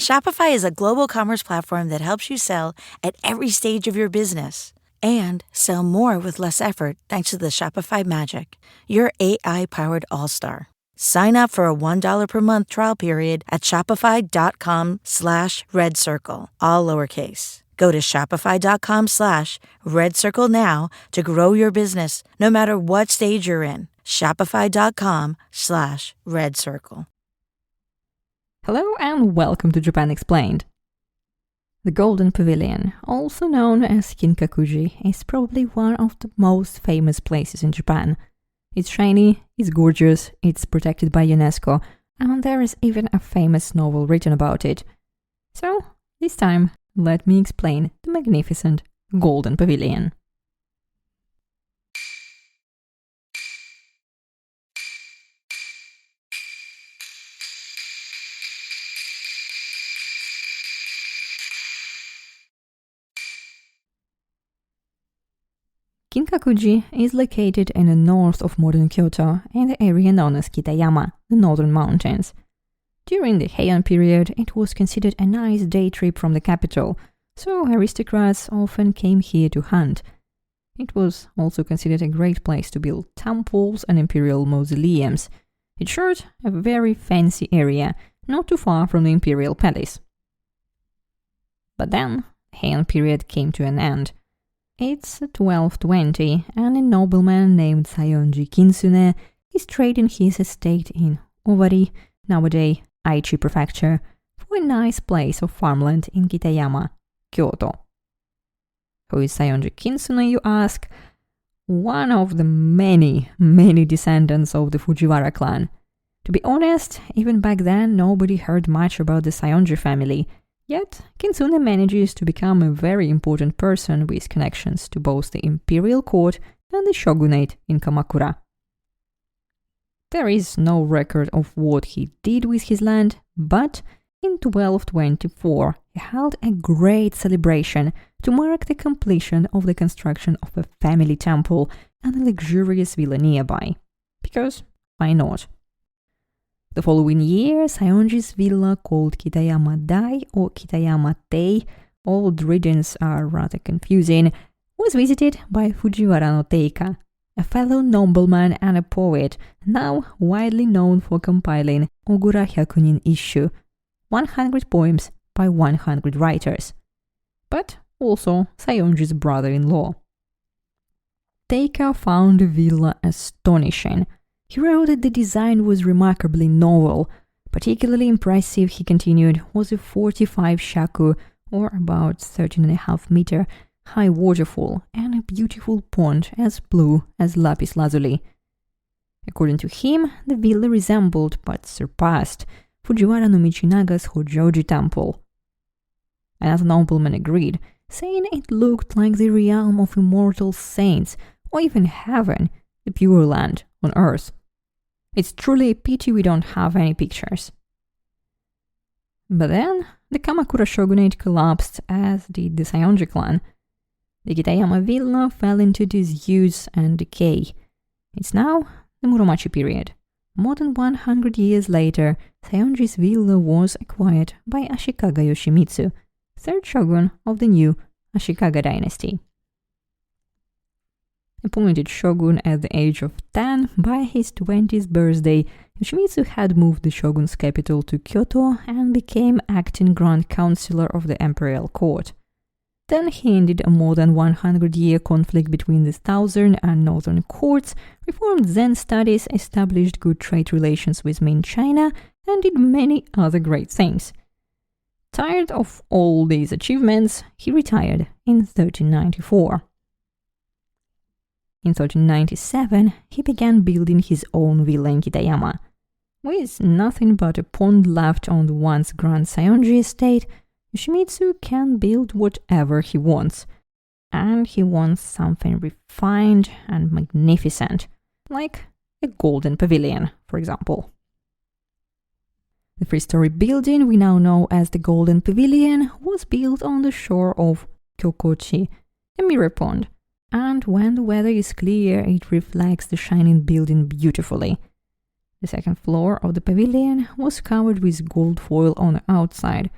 Shopify is a global commerce platform that helps you sell at every stage of your business and sell more with less effort thanks to the Shopify Magic, your AI-powered all-star. Sign up for a $1 per month trial period at shopify.com/redcircle, all lowercase. Go to shopify.com/redcircle now to grow your business no matter what stage you're in. Shopify.com/redcircle. Hello and welcome to Japan Explained. The Golden Pavilion, also known as Kinkaku-ji, is probably one of the most famous places in Japan. It's shiny, it's gorgeous, it's protected by UNESCO, and there is even a famous novel written about it. So, this time, let me explain the magnificent Golden Pavilion. Kinkaku-ji is located in the north of modern Kyoto in the area known as Kitayama, the northern mountains. During the Heian period, it was considered a nice day trip from the capital, so aristocrats often came here to hunt. It was also considered a great place to build temples and imperial mausoleums. In short, a very fancy area, not too far from the imperial palace. But then, the Heian period came to an end. It's 1220, and a nobleman named Sayonji Kitsune is trading his estate in Owari, nowadays Aichi Prefecture, for a nice place of farmland in Kitayama, Kyoto. Who is Sayonji Kitsune, you ask? One of the many descendants of the Fujiwara clan. To be honest, even back then nobody heard much about the Sayonji family. Yet, Kitsune manages to become a very important person with connections to both the imperial court and the shogunate in Kamakura. There is no record of what he did with his land, but in 1224 he held a great celebration to mark the completion of the construction of a family temple and a luxurious villa nearby. Because why not? The following year, Sayonji's villa, called Kitayama-dai or Kitayama-tei, all regions are rather confusing, was visited by Fujiwara no Teika, a fellow nobleman and a poet, now widely known for compiling Ogura Hyakunin Isshu, 100 poems by 100 writers, but also Sayonji's brother-in-law. Teika found the villa astonishing. He wrote that the design was remarkably novel. Particularly impressive, he continued, was a 45 shaku, or about 13.5 meter, high waterfall and a beautiful pond as blue as lapis lazuli. According to him, the villa resembled, but surpassed, Fujiwara no Michinaga's Hojoji temple. Another nobleman agreed, saying it looked like the realm of immortal saints, or even heaven, the pure land on earth. It's truly a pity we don't have any pictures. But then, the Kamakura shogunate collapsed, as did the Sayonji clan. The Kitayama villa fell into disuse and decay. It's now the Muromachi period. More than 100 years later, Sayonji's villa was acquired by Ashikaga Yoshimitsu, third shogun of the new Ashikaga dynasty. Appointed shogun at the age of 10, by his 20th birthday, Yoshimitsu had moved the shogun's capital to Kyoto and became acting grand counselor of the imperial court. Then he ended a more than 100-year conflict between the southern and northern courts, reformed Zen studies, established good trade relations with Ming China, and did many other great things. Tired of all these achievements, he retired in 1394. In 1397, he began building his own villa in Kitayama. With nothing but a pond left on the once grand Sayonji estate, Yoshimitsu can build whatever he wants. And he wants something refined and magnificent, like a golden pavilion, for example. The three-story building we now know as the Golden Pavilion was built on the shore of Kyokochi, a mirror pond, and when the weather is clear, it reflects the shining building beautifully. The second floor of the pavilion was covered with gold foil on the outside,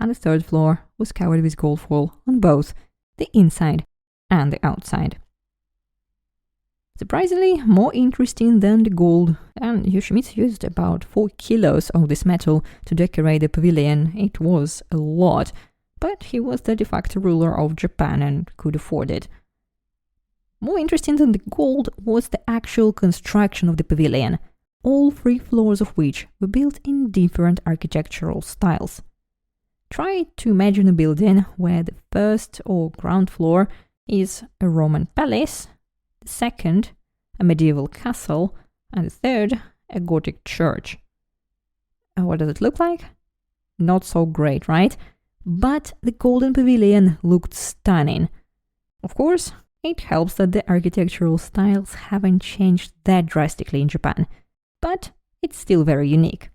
and the third floor was covered with gold foil on both the inside and the outside. Surprisingly, more interesting than the gold, and Yoshimitsu used about 4 kilos of this metal to decorate the pavilion. It was a lot, but he was the de facto ruler of Japan and could afford it. More interesting than the gold was the actual construction of the pavilion, all 3 floors of which were built in different architectural styles. Try to imagine a building where the first or ground floor is a Roman palace, the second a medieval castle, and the third a Gothic church. What does it look like? Not so great, right? But the Golden Pavilion looked stunning. Of course, it helps that the architectural styles haven't changed that drastically in Japan, but it's still very unique.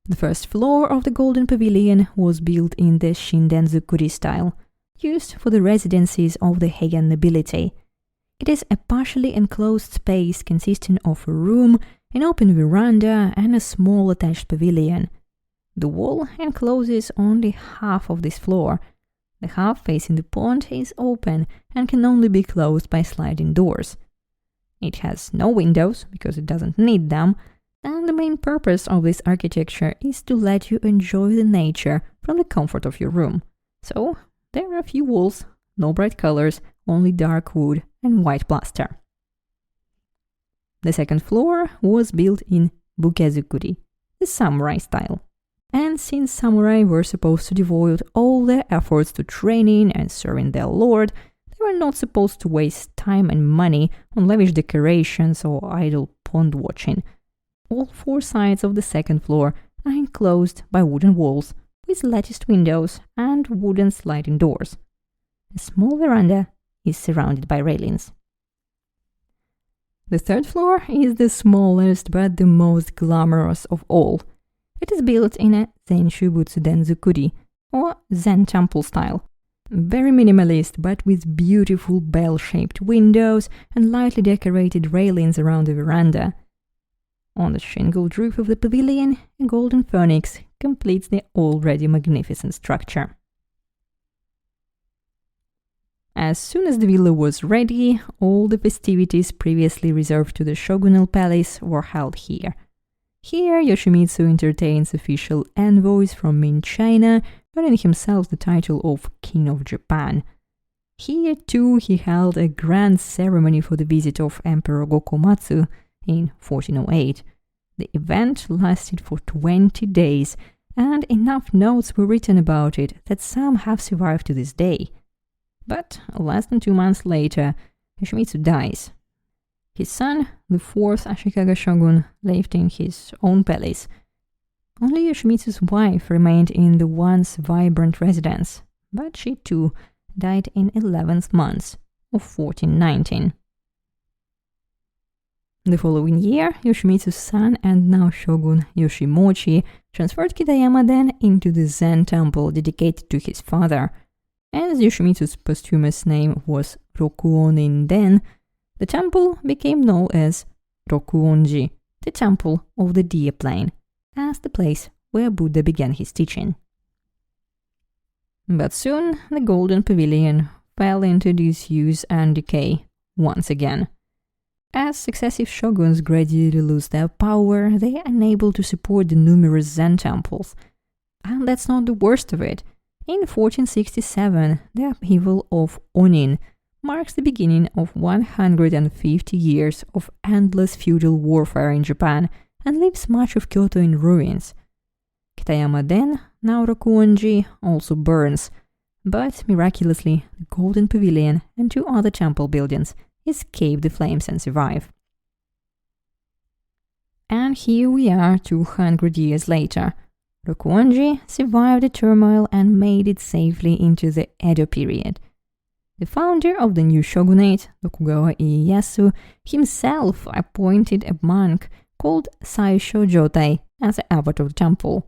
The first floor of the Golden Pavilion was built in the Shinden-zukuri style, used for the residences of the Heian nobility. It is a partially enclosed space consisting of a room, an open veranda, and a small attached pavilion. The wall encloses only half of this floor. The half facing the pond is open and can only be closed by sliding doors. It has no windows because it doesn't need them, and the main purpose of this architecture is to let you enjoy the nature from the comfort of your room. So, there are a few walls, no bright colors, only dark wood and white plaster. The second floor was built in Bukezukuri, the samurai style. And since samurai were supposed to devote all their efforts to training and serving their lord, they were not supposed to waste time and money on lavish decorations or idle pond watching. All 4 sides of the second floor are enclosed by wooden walls with latticed windows and wooden sliding doors. A small veranda is surrounded by railings. The third floor is the smallest but the most glamorous of all. It is built in a Zenshu Butsuden-zukuri, or Zen temple style. Very minimalist, but with beautiful bell-shaped windows and lightly decorated railings around the veranda. On the shingled roof of the pavilion, a golden phoenix completes the already magnificent structure. As soon as the villa was ready, all the festivities previously reserved to the shogunal palace were held here. Here, Yoshimitsu entertains official envoys from Ming China, earning himself the title of King of Japan. Here, too, he held a grand ceremony for the visit of Emperor Gokomatsu in 1408. The event lasted for 20 days, and enough notes were written about it that some have survived to this day. But less than 2 months later, Yoshimitsu dies. His son, the 4th Ashikaga shogun, lived in his own palace. Only Yoshimitsu's wife remained in the once vibrant residence, but she too died in 11th month of 1419. The following year, Yoshimitsu's son and now shogun Yoshimochi transferred Kitayama then into the Zen temple dedicated to his father. As Yoshimitsu's posthumous name was Rokuonin-den, the temple became known as Rokuonji, the temple of the deer plane, as the place where Buddha began his teaching. But soon the Golden Pavilion fell into disuse and decay once again. As successive shoguns gradually lose their power, they are unable to support the numerous Zen temples. And that's not the worst of it. In 1467, the upheaval of Onin marks the beginning of 150 years of endless feudal warfare in Japan and leaves much of Kyoto in ruins. Kitayama-den, now Rokuonji, also burns, but miraculously the Golden Pavilion and 2 other temple buildings escape the flames and survive. And here we are 200 years later. Rokuonji survived the turmoil and made it safely into the Edo period. The founder of the new shogunate, Tokugawa Ieyasu, himself appointed a monk called Saisho Jotai as the abbot of the temple.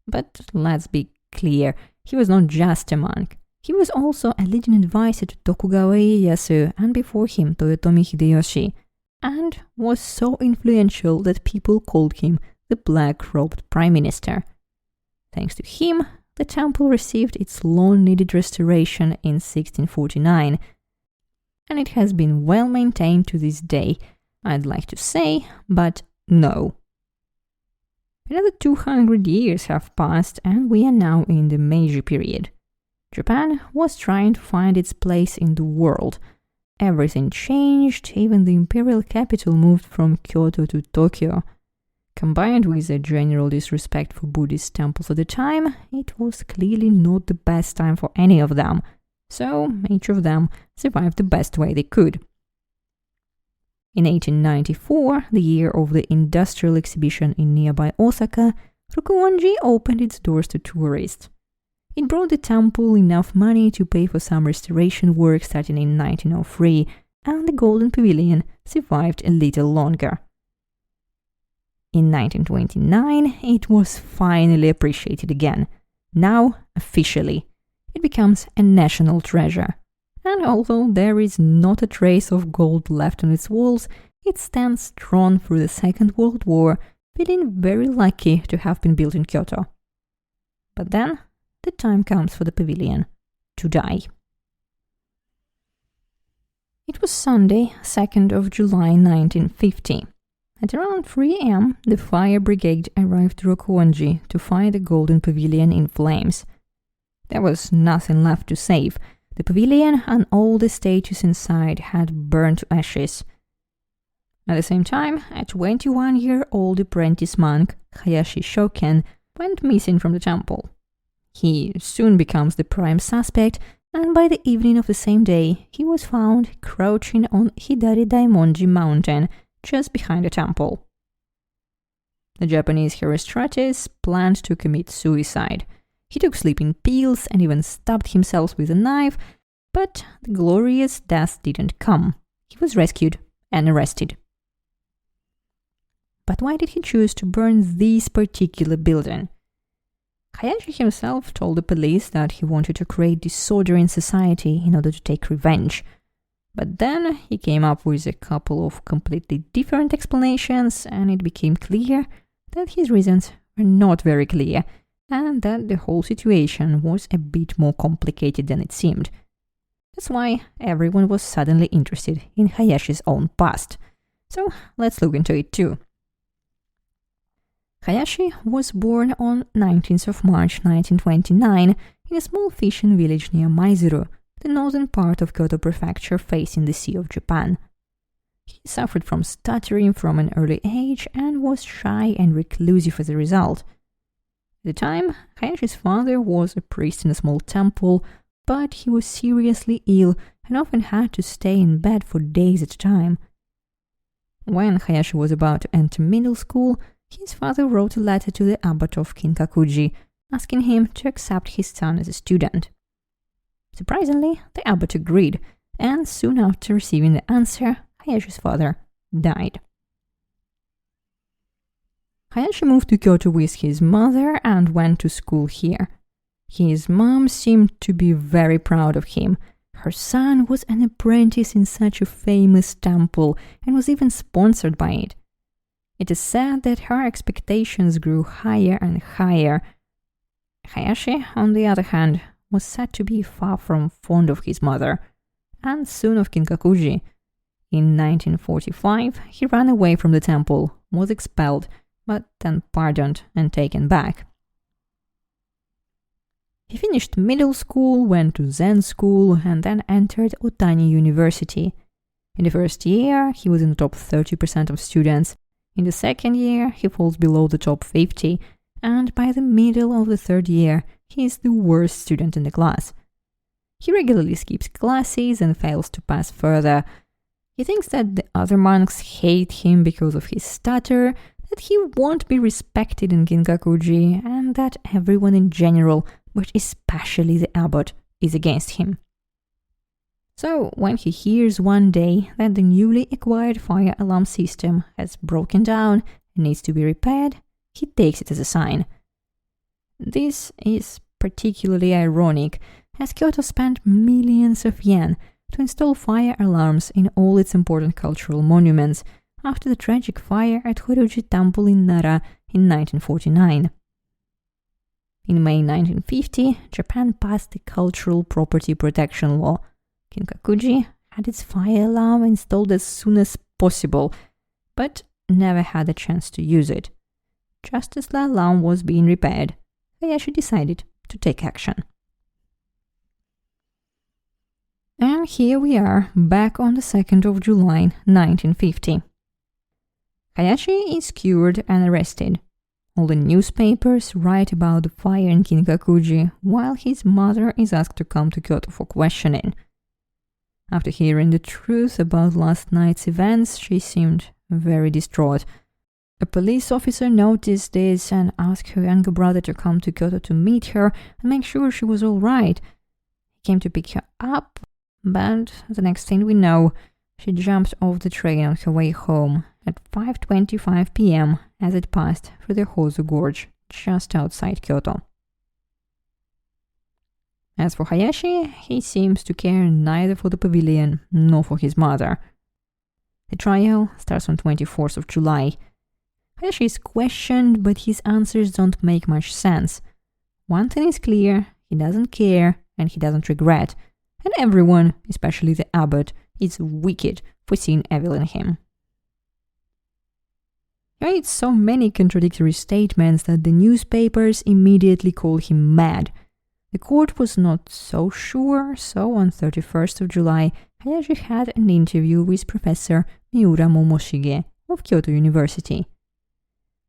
But let's be clear, he was not just a monk. He was also a leading advisor to Tokugawa Ieyasu and before him Toyotomi Hideyoshi, and was so influential that people called him the Black-Robed Prime Minister. Thanks to him, the temple received its long-needed restoration in 1649, and it has been well maintained to this day, I'd like to say, but no. Another 200 years have passed and we are now in the Meiji period. Japan was trying to find its place in the world. Everything changed, even the imperial capital moved from Kyoto to Tokyo. Combined with a general disrespect for Buddhist temples at the time, it was clearly not the best time for any of them, so each of them survived the best way they could. In 1894, the year of the industrial exhibition in nearby Osaka, Rokuonji opened its doors to tourists. It brought the temple enough money to pay for some restoration work starting in 1903, and the Golden Pavilion survived a little longer. In 1929, it was finally appreciated again. Now, officially, it becomes a national treasure. And although there is not a trace of gold left on its walls, it stands strong through the Second World War, feeling very lucky to have been built in Kyoto. But then, the time comes for the pavilion to die. It was Sunday, 2nd of July 1950. At around 3 a.m., the fire brigade arrived to Rokuonji to find the Golden Pavilion in flames. There was nothing left to save. The pavilion and all the statues inside had burned to ashes. At the same time, a 21-year-old apprentice monk, Hayashi Shoken, went missing from the temple. He soon becomes the prime suspect, and by the evening of the same day, he was found crouching on Hidari Daimonji mountain, just behind the temple. The Japanese Herostratus planned to commit suicide. He took sleeping pills and even stabbed himself with a knife, but the glorious death didn't come. He was rescued and arrested. But why did he choose to burn this particular building? Hayashi himself told the police that he wanted to create disorder in society in order to take revenge. But then he came up with a couple of completely different explanations, and it became clear that his reasons were not very clear, and that the whole situation was a bit more complicated than it seemed. That's why everyone was suddenly interested in Hayashi's own past. So let's look into it too. Hayashi was born on 19th of March 1929 in a small fishing village near Maizuru, the northern part of Kyoto Prefecture facing the Sea of Japan. He suffered from stuttering from an early age and was shy and reclusive as a result. At the time, Hayashi's father was a priest in a small temple, but he was seriously ill and often had to stay in bed for days at a time. When Hayashi was about to enter middle school, his father wrote a letter to the abbot of Kinkaku-ji, asking him to accept his son as a student. Surprisingly, the abbot agreed, and soon after receiving the answer, Hayashi's father died. Hayashi moved to Kyoto with his mother and went to school here. His mom seemed to be very proud of him. Her son was an apprentice in such a famous temple and was even sponsored by it. It is said that her expectations grew higher and higher. Hayashi, on the other hand, was said to be far from fond of his mother, and soon of Kinkaku-ji. In 1945, he ran away from the temple, was expelled, but then pardoned and taken back. He finished middle school, went to Zen school, and then entered Otani University. In the first year, he was in the top 30% of students. In the second year, he falls below the top 50, and by the middle of the third year, he is the worst student in the class. He regularly skips classes and fails to pass further. He thinks that the other monks hate him because of his stutter, that he won't be respected in Kinkaku-ji, and that everyone in general, but especially the abbot, is against him. So, when he hears one day that the newly acquired fire alarm system has broken down and needs to be repaired, he takes it as a sign. This is particularly ironic, as Kyoto spent millions of yen to install fire alarms in all its important cultural monuments after the tragic fire at Horyuji Temple in Nara in 1949. In May 1950, Japan passed the Cultural Property Protection Law. Kinkaku-ji had its fire alarm installed as soon as possible, but never had a chance to use it. Just as the alarm was being repaired, Hayashi decided to take action. And here we are, back on the 2nd of July 1950. Hayashi is cured and arrested. All the newspapers write about the fire in Kinkaku-ji, while his mother is asked to come to Kyoto for questioning. After hearing the truth about last night's events, she seemed very distraught. A police officer noticed this and asked her younger brother to come to Kyoto to meet her and make sure she was all right. He came to pick her up, but the next thing we know, she jumped off the train on her way home at 5:25 p.m. as it passed through the Hozu Gorge just outside Kyoto. As for Hayashi, he seems to care neither for the pavilion nor for his mother. The trial starts on 24th of July. Hayashi is questioned, but his answers don't make much sense. One thing is clear, he doesn't care and he doesn't regret, and everyone, especially the abbot, is wicked for seeing evil in him. He made so many contradictory statements that the newspapers immediately call him mad. The court was not so sure, so on 31st of July, Hayashi had an interview with Professor Miura Momoshige of Kyoto University.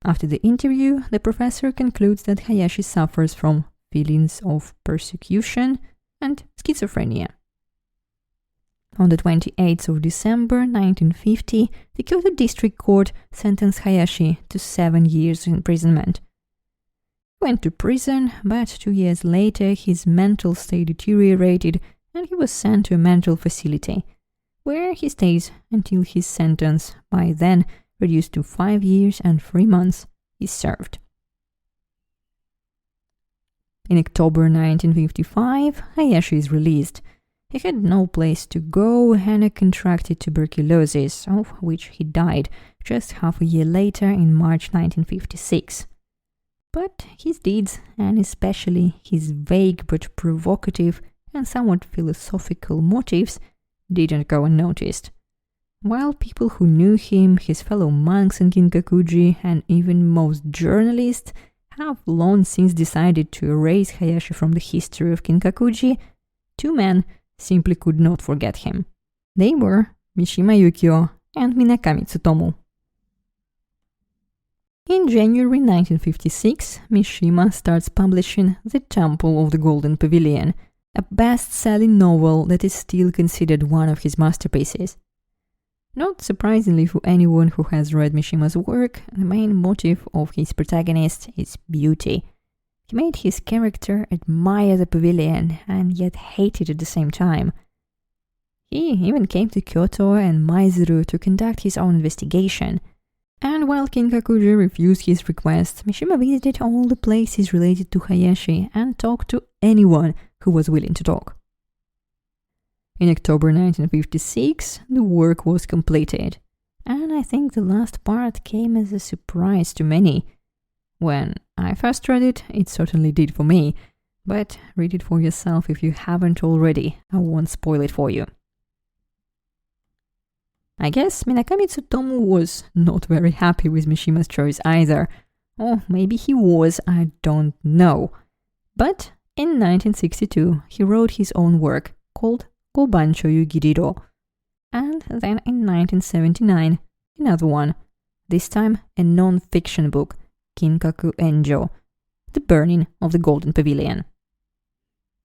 After the interview, the professor concludes that Hayashi suffers from feelings of persecution and schizophrenia. On the 28th of December 1950, the Kyoto District Court sentenced Hayashi to 7 years imprisonment. He went to prison, but 2 years later his mental state deteriorated and he was sent to a mental facility, where he stays until his sentence, by then reduced to 5 years and 3 months, is served. In October 1955, Hayashi is released. He had no place to go and contracted tuberculosis, of which he died just half a year later in March 1956. But his deeds, and especially his vague but provocative and somewhat philosophical motives, didn't go unnoticed. While people who knew him, his fellow monks in Kinkaku-ji, and even most journalists have long since decided to erase Hayashi from the history of Kinkaku-ji, two men simply could not forget him. They were Mishima Yukio and Minakami Tsutomu. In January 1956, Mishima starts publishing The Temple of the Golden Pavilion, a best-selling novel that is still considered one of his masterpieces. Not surprisingly for anyone who has read Mishima's work, the main motive of his protagonist is beauty. He made his character admire the pavilion and yet hate it at the same time. He even came to Kyoto and Maizuru to conduct his own investigation. And while Kinkaku-ji refused his request, Mishima visited all the places related to Hayashi and talked to anyone who was willing to talk. In October 1956, the work was completed, and I think the last part came as a surprise to many. When I first read it, it certainly did for me, but read it for yourself if you haven't already, I won't spoil it for you. I guess Minakami Tsutomu was not very happy with Mishima's choice either, or maybe he was, I don't know. But in 1962, he wrote his own work called Gobancho Yugiriro, and then in 1979, another one, this time a non-fiction book, Kinkaku-enjo, The Burning of the Golden Pavilion.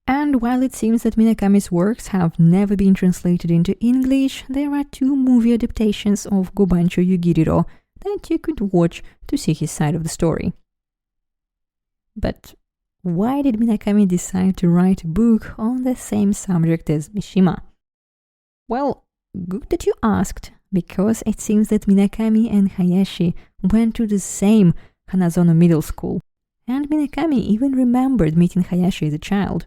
And while it seems that Minakami's works have never been translated into English, there are 2 movie adaptations of Gobancho Yugiriro that you could watch to see his side of the story. But why did Minakami decide to write a book on the same subject as Mishima? Well, good that you asked, because it seems that Minakami and Hayashi went to the same Hanazono Middle School, and Minakami even remembered meeting Hayashi as a child.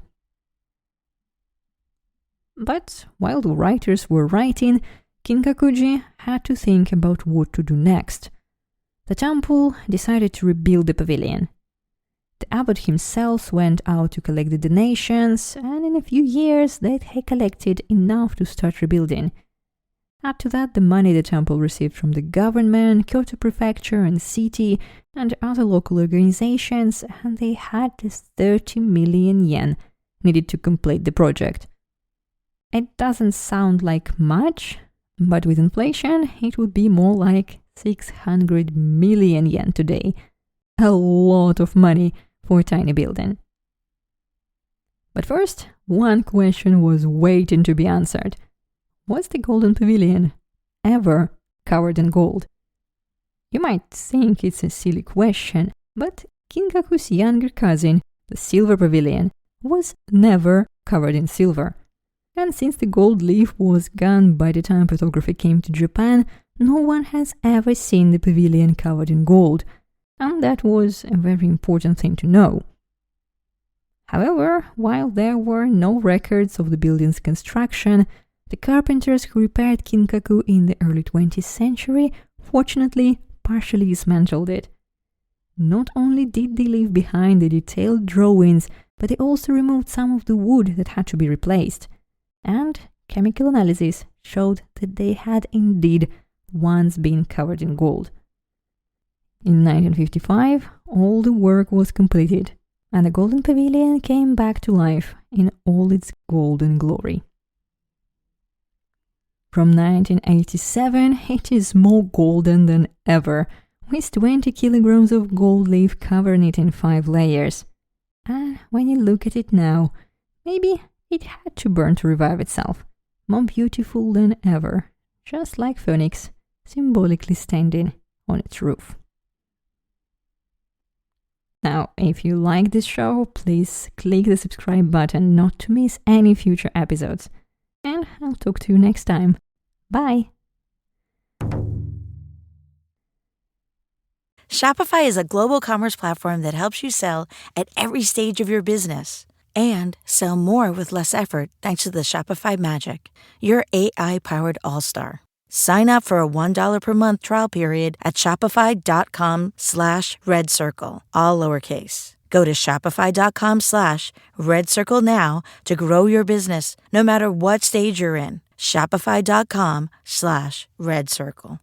But while the writers were writing, Kinkaku-ji had to think about what to do next. The temple decided to rebuild the pavilion. The abbot himself went out to collect the donations, and in a few years they had collected enough to start rebuilding. Add to that the money the temple received from the government, Kyoto prefecture and the city, and other local organizations, and they had this 30 million yen needed to complete the project. It doesn't sound like much, but with inflation, it would be more like 600 million yen today. A lot of money for a tiny building. But first, one question was waiting to be answered. Was the Golden Pavilion ever covered in gold? You might think it's a silly question, but Kinkaku's younger cousin, the Silver Pavilion, was never covered in silver. And since the gold leaf was gone by the time photography came to Japan, no one has ever seen the pavilion covered in gold, and that was a very important thing to know. However, while there were no records of the building's construction, the carpenters who repaired Kinkaku in the early 20th century fortunately partially dismantled it. Not only did they leave behind the detailed drawings, but they also removed some of the wood that had to be replaced. And chemical analysis showed that they had indeed once been covered in gold. In 1955, all the work was completed, and the Golden Pavilion came back to life in all its golden glory. From 1987, it is more golden than ever, with 20 kilograms of gold leaf covering it in 5 layers. And when you look at it now, maybe it had to burn to revive itself, more beautiful than ever, just like Phoenix, symbolically standing on its roof. Now, if you like this show, please click the subscribe button not to miss any future episodes. And I'll talk to you next time. Bye! Shopify is a global commerce platform that helps you sell at every stage of your business and sell more with less effort thanks to the Shopify Magic, your AI-powered all-star. Sign up for a $1 per month trial period at shopify.com/redcircle, all lowercase. Go to shopify.com/redcircle now to grow your business no matter what stage you're in. Shopify.com/redcircle.